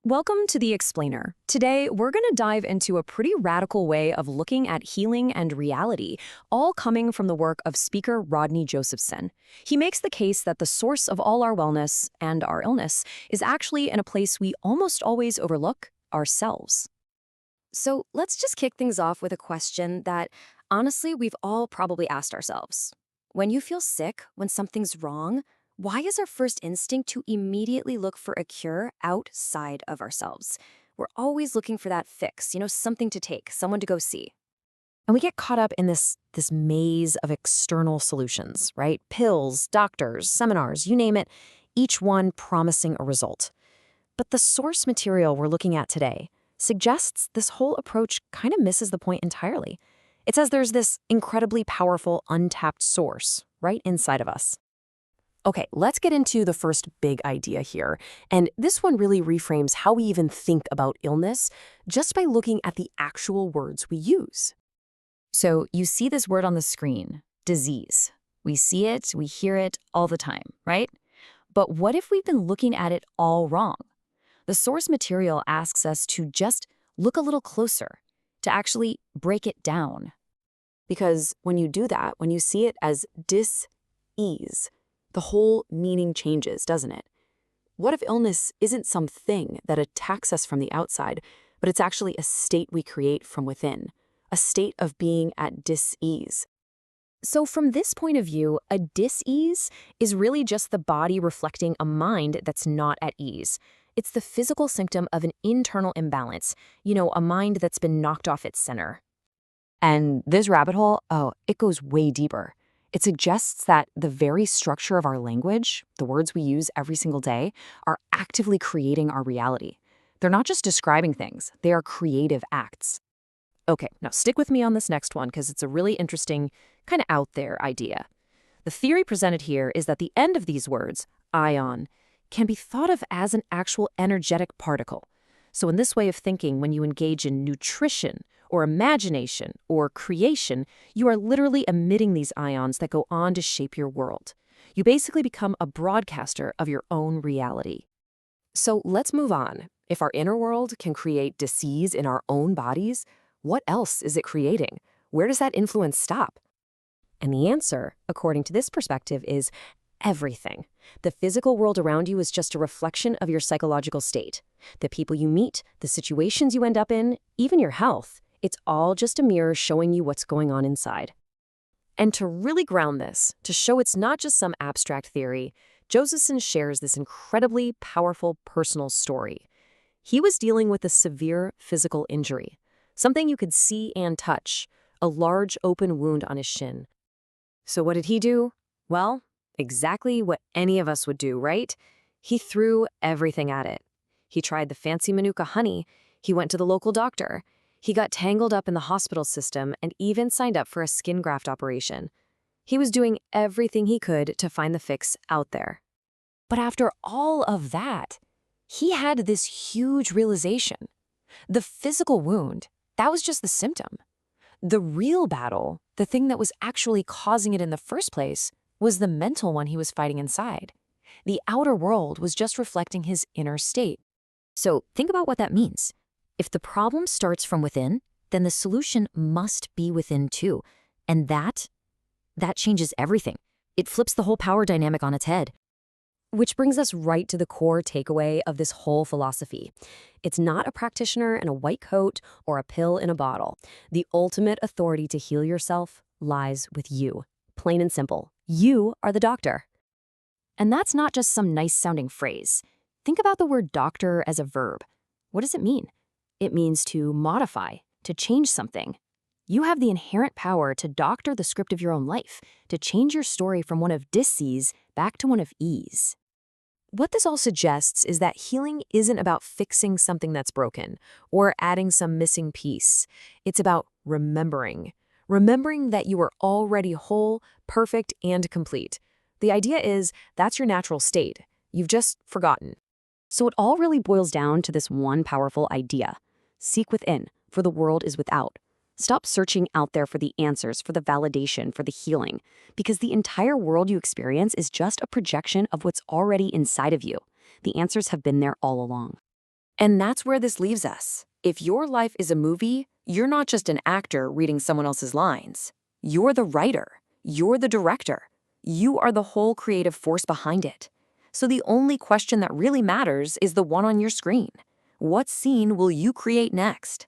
Welcome to The Explainer. Today, we're going to dive into a pretty radical way of looking at healing and reality, all coming from the work of speaker Rodney Josephson. He makes the case that the source of all our wellness and our illness is actually in a place we almost always overlook, ourselves. So let's just kick things off with a question that, honestly, we've all probably asked ourselves. When you feel sick, when something's wrong, why is our first instinct to immediately look for a cure outside of ourselves? We're always looking for that fix, something to take, someone to go see. And we get caught up in this maze of external solutions, right? Pills, doctors, seminars, you name it, each one promising a result. But the source material we're looking at today suggests this whole approach kind of misses the point entirely. It says there's this incredibly powerful, untapped source right inside of us. Okay, let's get into the first big idea here. And this one really reframes how we even think about illness just by looking at the actual words we use. So you see this word on the screen, disease. We see it, we hear it all the time, right? But what if we've been looking at it all wrong? The source material asks us to just look a little closer, to actually break it down. Because when you do that, when you see it as dis-ease, the whole meaning changes, doesn't it? What if illness isn't something that attacks us from the outside, but it's actually a state we create from within, a state of being at dis-ease? So from this point of view, a dis-ease is really just the body reflecting a mind that's not at ease. It's the physical symptom of an internal imbalance, a mind that's been knocked off its center. And this rabbit hole, it goes way deeper. It suggests that the very structure of our language, the words we use every single day, are actively creating our reality. They're not just describing things, they are creative acts. Okay, now stick with me on this next one because it's a really interesting, kind of out there idea. The theory presented here is that the end of these words, ion, can be thought of as an actual energetic particle. So in this way of thinking, when you engage in nutrition, or imagination, or creation, you are literally emitting these ions that go on to shape your world. You basically become a broadcaster of your own reality. So let's move on. If our inner world can create disease in our own bodies, what else is it creating? Where does that influence stop? And the answer, according to this perspective, is everything. The physical world around you is just a reflection of your psychological state. The people you meet, the situations you end up in, even your health, it's all just a mirror showing you what's going on inside. And to really ground this, to show it's not just some abstract theory, Josephson shares this incredibly powerful personal story. He was dealing with a severe physical injury, something you could see and touch, a large open wound on his shin. So what did he do? Well, exactly what any of us would do, right? He threw everything at it. He tried the fancy Manuka honey. He went to the local doctor. He got tangled up in the hospital system and even signed up for a skin graft operation. He was doing everything he could to find the fix out there. But after all of that, he had this huge realization. The physical wound, that was just the symptom. The real battle, the thing that was actually causing it in the first place, was the mental one he was fighting inside. The outer world was just reflecting his inner state. So think about what that means. If the problem starts from within, then the solution must be within too. And that changes everything. It flips the whole power dynamic on its head. Which brings us right to the core takeaway of this whole philosophy. It's not a practitioner in a white coat or a pill in a bottle. The ultimate authority to heal yourself lies with you. Plain and simple. You are the doctor. And that's not just some nice-sounding phrase. Think about the word doctor as a verb. What does it mean? It means to modify, to change something. You have the inherent power to doctor the script of your own life, to change your story from one of dis-ease back to one of ease. What this all suggests is that healing isn't about fixing something that's broken or adding some missing piece. It's about remembering that you are already whole, perfect, and complete. The idea is that's your natural state. You've just forgotten. So it all really boils down to this one powerful idea. Seek within, for the world is without. Stop searching out there for the answers, for the validation, for the healing, because the entire world you experience is just a projection of what's already inside of you. The answers have been there all along. And that's where this leaves us. If your life is a movie, you're not just an actor reading someone else's lines. You're the writer. You're the director. You are the whole creative force behind it. So the only question that really matters is the one on your screen. What scene will you create next?